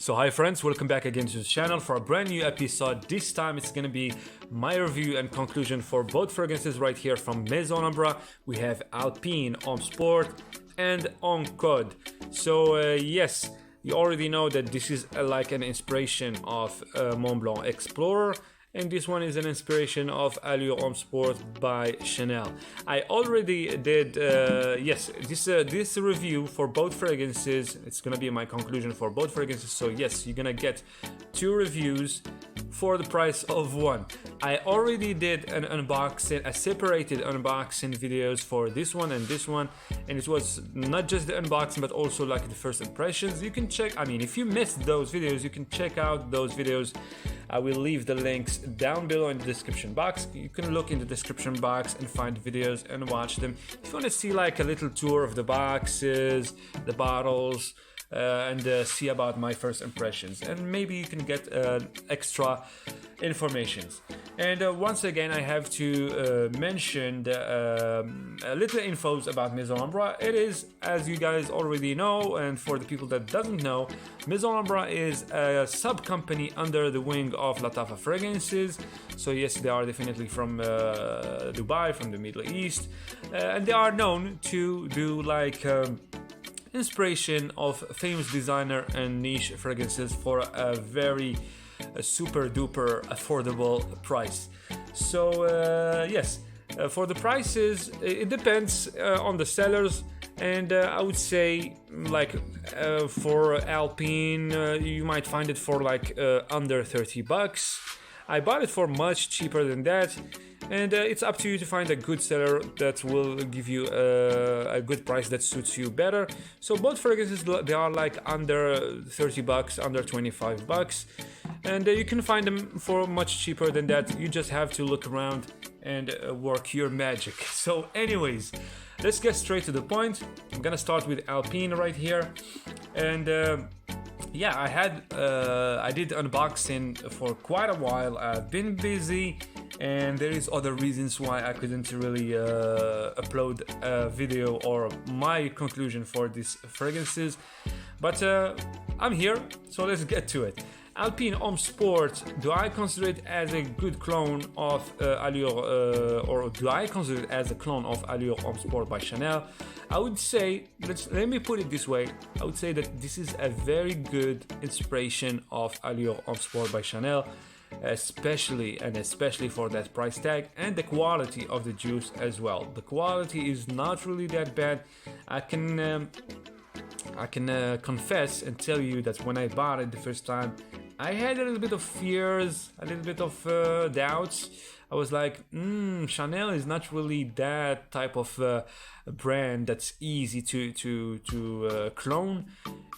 So hi friends, welcome back again to the channel for a brand new episode. This time it's gonna be my review and conclusion for both fragrances right here from Maison ALhambra. We have Alpine, Alport and Encode. So yes, you already know that this is like an inspiration of Mont Blanc Explorer, and this one is an inspiration of Allure Homme Sport by Chanel. I already did this review for both fragrances. It's gonna be my conclusion for both fragrances. So yes, you're gonna get two reviews for the price of one. I already did an unboxing, a separated unboxing videos for this one, and it was not just the unboxing but also like the first impressions. You can check, I mean, if you missed those videos, you can check out those videos. I will leave the links down below in the description box. You can look in the description box and find videos and watch them. If you want to see like a little tour of the boxes, the bottles, and see about my first impressions, and maybe you can get extra informations. And once again, I have to mention a little infos about Maison ALhambra. It is, as you guys already know, and for the people that doesn't know, Maison ALhambra is a sub-company under the wing of Lattafa Fragrances. So yes, they are definitely from Dubai, from the Middle East, and they are known to do like inspiration of famous designer and niche fragrances for a very super duper affordable price. So yes, for the prices it depends on the sellers, and I would say like for Alpine you might find it for like under 30 bucks. I bought it for much cheaper than that, and it's up to you to find a good seller that will give you a good price that suits you better. So both fragrances, they are like under 30 bucks, under 25 bucks, and you can find them for much cheaper than that. You just have to look around and work your magic. So anyways, let's get straight to the point. I'm gonna start with Alpine right here, and yeah, I did unboxing for quite a while. I've been busy, and there is other reasons why I couldn't really upload a video or my conclusion for these fragrances, but I'm here, so let's get to it. Alpine Homme Sport, do I consider it as a good clone of Allure, or do I consider it as a clone of Allure Homme Sport by Chanel? I would say, let me put it this way, I would say that this is a very good inspiration of Allure Homme Sport by Chanel, especially for that price tag and the quality of the juice as well. The quality is not really that bad. I can confess and tell you that when I bought it the first time, I had a little bit of fears, a little bit of doubts. I was like, Chanel is not really that type of brand that's easy to clone,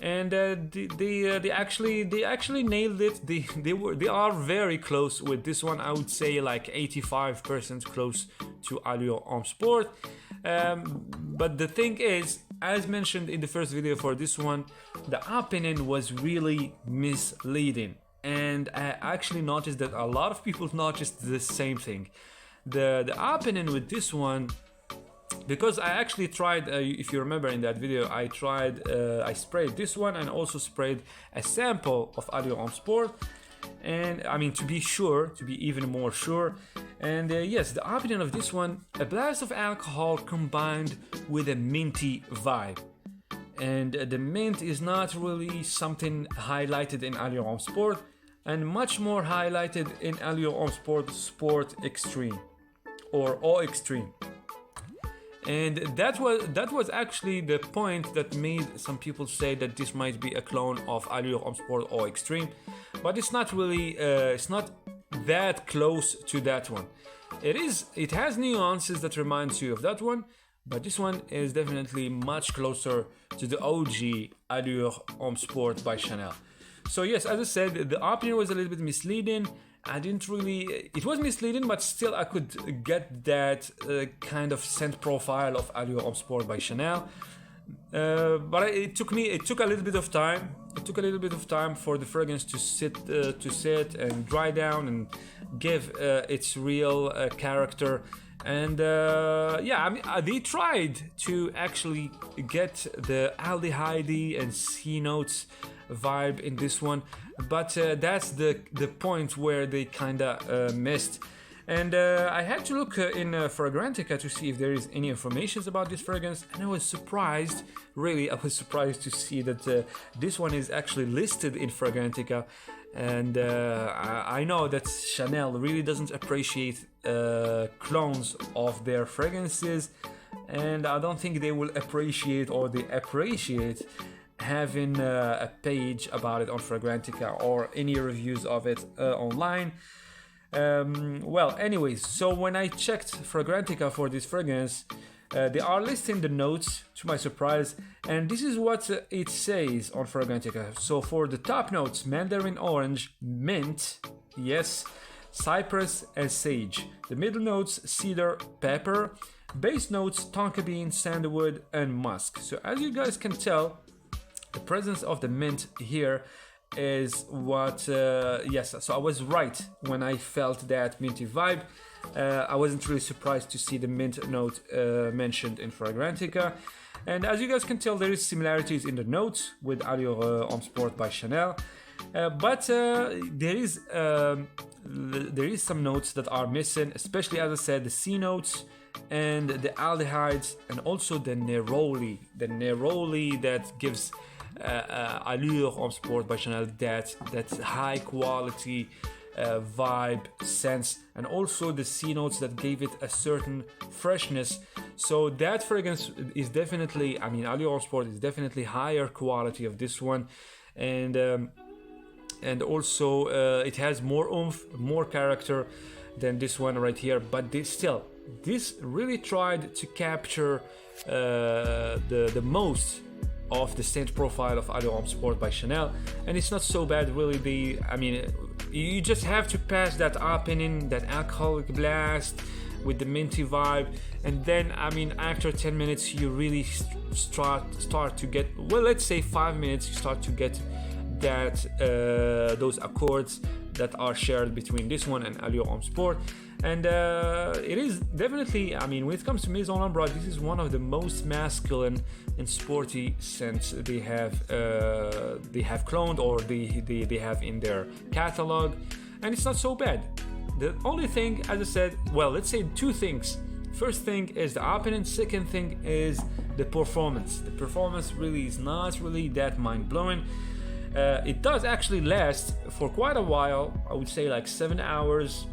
and they actually nailed it. They are very close with this one. I would say like 85% close to Allure Homme Sport. But the thing is, as mentioned in the first video for this one, the opening was really misleading, and I actually noticed that a lot of people noticed the same thing. The opening with this one, because I actually tried, if you remember in that video, I sprayed this one and also sprayed a sample of Allure Homme Sport, and I mean, to be even more sure. And yes, the opening of this one, a blast of alcohol combined with a minty vibe, and the mint is not really something highlighted in Allure Homme Sport, and much more highlighted in Allure Homme Sport Sport Extreme or Eau Extreme. And that was actually the point that made some people say that this might be a clone of Allure Homme Sport or Extreme, but it's not really. It's not that close to that one. It has nuances that reminds you of that one, but this one is definitely much closer to the OG Allure Homme Sport by Chanel. So yes, as I said, the opening was a little bit misleading. It was misleading, but still I could get that kind of scent profile of Allure Homme Sport by Chanel. But it took a little bit of time. It took a little bit of time for the fragrance to sit and dry down and give its real character. And yeah, I mean, they tried to actually get the aldehyde and C notes vibe in this one, but that's the point where they kind of missed. And I had to look in Fragrantica to see if there is any information about this fragrance, and I was surprised, really, I was surprised to see that this one is actually listed in Fragrantica. And I know that Chanel really doesn't appreciate clones of their fragrances, and I don't think they will appreciate, or they appreciate having a page about it on Fragrantica or any reviews of it online. Well, anyways, so when I checked Fragrantica for this fragrance, they are listing the notes, to my surprise, and this is what it says on Fragrantica. So for the top notes, mandarin orange, mint, yes, cypress and sage. The middle notes, cedar, pepper. Base notes, tonka bean, sandalwood and musk. So as you guys can tell, the presence of the mint here is what, yes, so I was right when I felt that minty vibe. I wasn't really surprised to see the mint note mentioned in Fragrantica. And as you guys can tell, there is similarities in the notes with Allure Homme Sport by Chanel. But there is some notes that are missing, especially, as I said, the C notes and the aldehydes, and also the neroli. The neroli that gives Allure Homme Sport by Chanel that high quality vibe, sense, and also the C notes that gave it a certain freshness. So that fragrance is definitely, I mean, Allure Homme Sport is definitely higher quality of this one, and also it has more oomph, more character than this one right here. But this really tried to capture the most of the scent profile of Allure Homme Sport by Chanel, and it's not so bad really. I mean, you just have to pass that Alpine, that alcoholic blast with the minty vibe, and then, I mean, after 10 minutes you really start to get, well, let's say 5 minutes, you start to get that those accords that are shared between this one and Allure Homme Sport. And it is definitely, I mean, when it comes to Maison ALhambra, this is one of the most masculine and sporty scents they have cloned, or they have in their catalog, and it's not so bad. The only thing, as I said, well, let's say two things. First thing is the Alpine, second thing is the performance. The performance really is not really that mind-blowing. It does actually last for quite a while, I would say like 7 hours,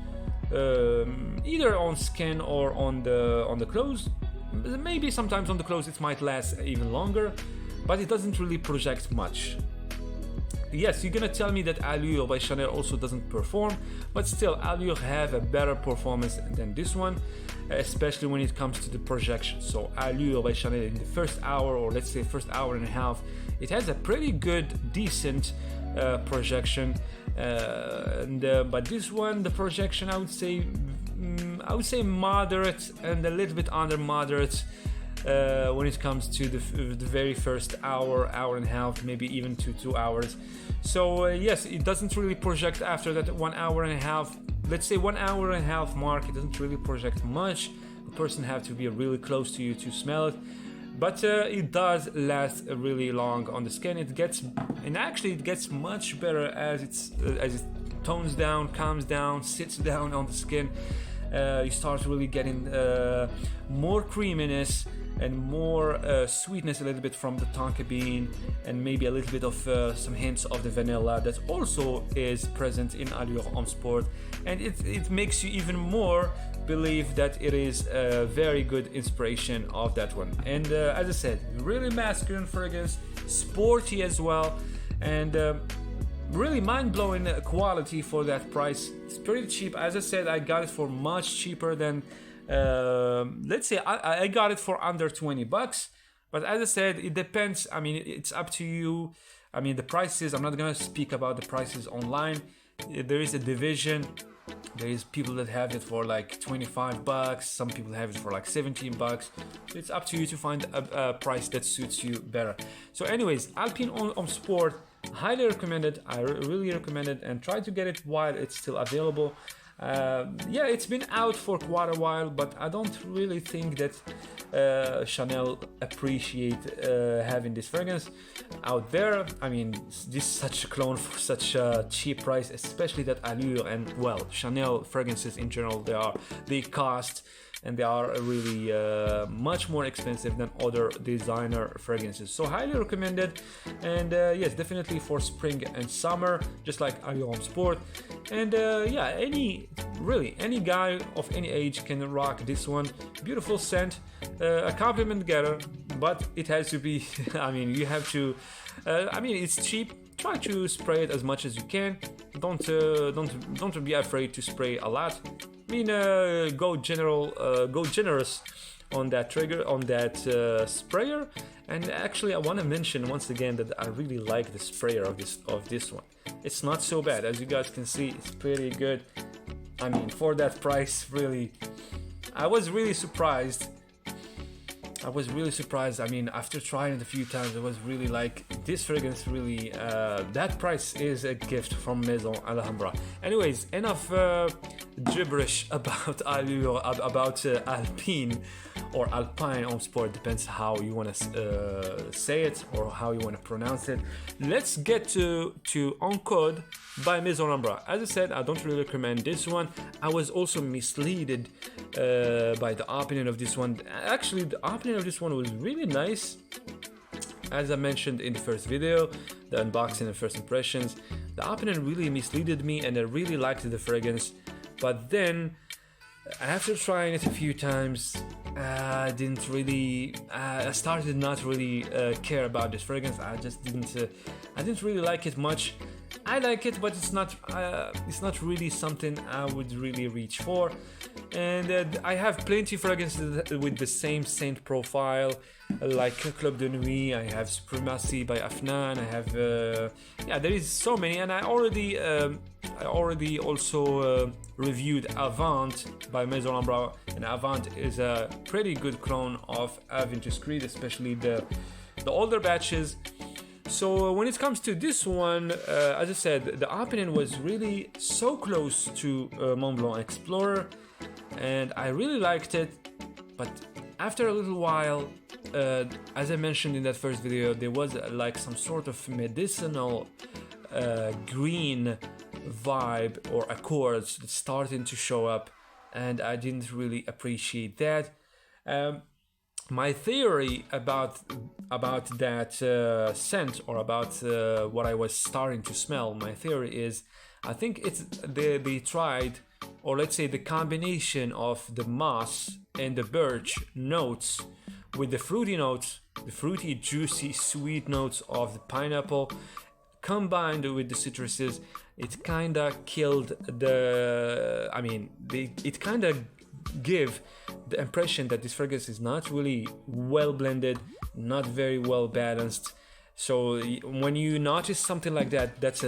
either on skin or on the clothes. Maybe sometimes on the clothes it might last even longer, but it doesn't really project much. Yes, you're gonna tell me that Allure by Chanel also doesn't perform, but still, Allure have a better performance than this one, especially when it comes to the projection. So Allure by Chanel in the first hour, or let's say first hour and a half, it has a pretty good, decent projection, but this one, the projection, I would say moderate and a little bit under moderate when it comes to the very first hour and a half, maybe even to 2 hours. So yes, it doesn't really project after that 1 hour and a half. Let's say 1 hour and a half mark, it doesn't really project much. The person have to be really close to you to smell it. But it does last really long on the skin. It gets much better as it tones down, calms down, sits down on the skin. You start really getting more creaminess and more sweetness, a little bit from the tonka bean, and maybe a little bit of some hints of the vanilla that also is present in Allure Homme Sport, and it makes you even more believe that it is a very good inspiration of that one. And as I said, really masculine fragrance, sporty as well, and really mind-blowing quality for that price. It's pretty cheap. As I said, I got it for much cheaper than let's say I got it for under $20. But as I said, it depends. I mean, it's up to you. I mean, the prices, I'm not gonna speak about the prices online. There is a division. There is people that have it for like $25. Some people have it for like $17. It's up to you to find a price that suits you better. So anyways, Alpine Homme Sport, highly recommended. I really recommend it, and try to get it while it's still available. Yeah, it's been out for quite a while, but I don't really think that Chanel appreciate having this fragrance out there. I mean, this is such a clone for such a cheap price, especially that Allure and, well, Chanel fragrances in general, they cost, and they are really much more expensive than other designer fragrances. So highly recommended, and yes, definitely for spring and summer, just like Alport Sport. And yeah, any guy of any age can rock this one. Beautiful scent, a compliment getter, but it has to be I mean, you have to I mean, it's cheap. Try to spray it as much as you can. Don't be afraid to spray a lot. I mean, go generous on that trigger, on that sprayer. And actually, I want to mention once again that I really like the sprayer of this one. It's not so bad, as you guys can see. It's pretty good. I mean, for that price, really, I was really surprised. I mean, after trying it a few times, I was really like, this fragrance really, that price is a gift from Maison ALhambra. Anyways, enough gibberish about Alpine or Alpine on Sport, depends how you want to say it or how you want to pronounce it. Let's get to Encode by Maison ALhambra. As I said, I don't really recommend this one. I was also misled by the opening of this one. Actually, the opening of this one was really nice. As I mentioned in the first video, the unboxing and first impressions, the opening really misled me, and I really liked the fragrance. But then, after trying it a few times, I started not really care about this fragrance. I didn't really like it much. I like it, but it's not really something I would really reach for. And I have plenty of fragrances with the same scent profile, like Club de Nuit. I have Supremacy by Afnan. I have yeah, there is so many, and I already also reviewed Avant by Maison ALhambra, and Avant is a pretty good clone of Aventus Creed, especially the older batches. So when it comes to this one, as I said, the opening was really so close to Mont Blanc Explorer, and I really liked it. But after a little while, as I mentioned in that first video, there was like some sort of medicinal green vibe or accords that started to show up, and I didn't really appreciate that. My theory about that scent, or about what I was starting to smell, my theory is, I think it's they tried, or let's say the combination of the moss and the birch notes with the fruity notes, the fruity, juicy, sweet notes of the pineapple, combined with the citruses. It kinda killed the, I mean, it kinda give the impression that this fragrance is not really well blended, not very well balanced. So when you notice something like that, that's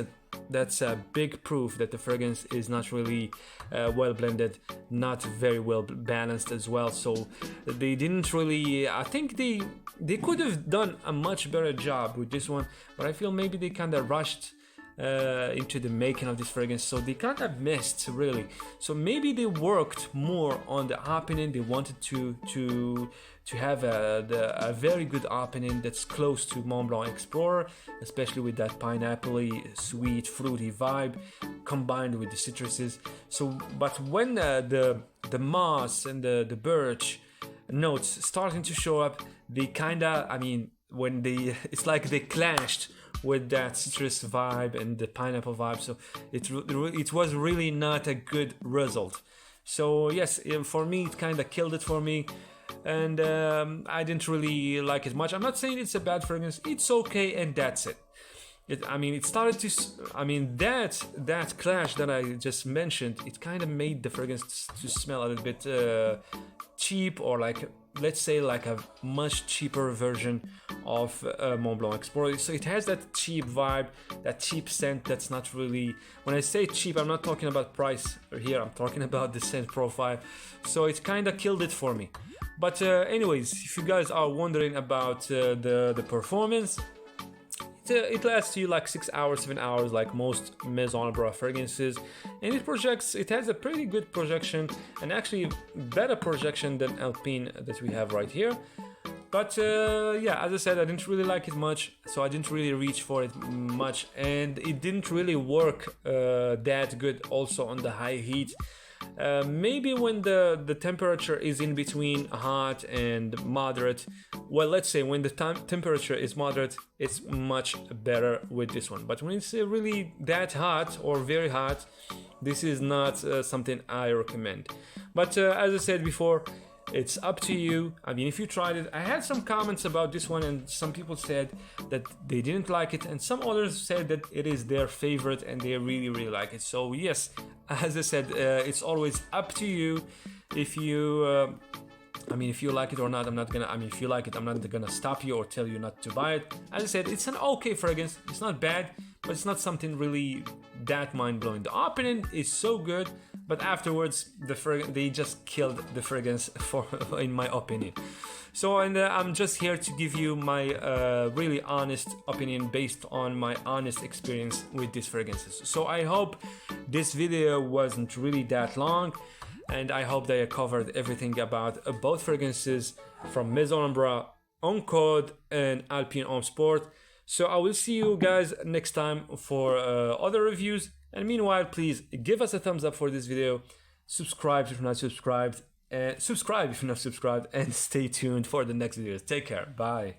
a big proof that the fragrance is not really well blended, not very well balanced as well. So they didn't really, I think they could have done a much better job with this one, but I feel maybe they kind of rushed into the making of this fragrance, so they kind of missed really. So maybe they worked more on the opening. They wanted to have a very good opening that's close to Mont Blanc Explorer, especially with that pineapple-y, sweet, fruity vibe combined with the citruses. So, but when the moss and the birch notes starting to show up, they kinda, I mean, when they, it's like they clashed with that citrus vibe and the pineapple vibe, so it was really not a good result. So yes, for me, it kind of killed it for me, and I didn't really like it much. I'm not saying it's a bad fragrance, it's okay, and that's it. I mean, it started to, I mean, that clash that I just mentioned, it kind of made the fragrance to smell a little bit cheap, or like, let's say, like a much cheaper version of Mont Blanc Explorer. So it has that cheap vibe, that cheap scent that's not really, when I say cheap, I'm not talking about price here, I'm talking about the scent profile. So it kind of killed it for me. But anyways, if you guys are wondering about the performance, it lasts you like 6 hours, 7 hours, like most Maison ALhambra fragrances, and it has a pretty good projection, and actually better projection than Alpine that we have right here. But yeah, as I said, I didn't really like it much, so I didn't really reach for it much, and it didn't really work that good also on the high heat. Maybe when the temperature is in between hot and moderate, well, let's say when the temperature is moderate, it's much better with this one. But when it's really that hot or very hot, this is not something I recommend. But as I said before, it's up to you. I mean, if you tried it, I had some comments about this one, and some people said that they didn't like it, and some others said that it is their favorite and they really like it. So yes, as I said, it's always up to you. If you I mean, if you like it or not, if you like it, I'm not gonna stop you or tell you not to buy it. As I said, it's an okay fragrance. It's not bad, but it's not something really that mind-blowing. The opening is so good, but afterwards they just killed the fragrance, in my opinion. So, and I'm just here to give you my really honest opinion based on my honest experience with these fragrances. So I hope this video wasn't really that long, and I hope that I covered everything about both fragrances from Maison ALhambra, Encode, and Alpine Homme Sport. So I will see you guys next time for other reviews. And meanwhile, please give us a thumbs up for this video. Subscribe if you're not subscribed. And subscribe if you're not subscribed. And stay tuned for the next videos. Take care. Bye.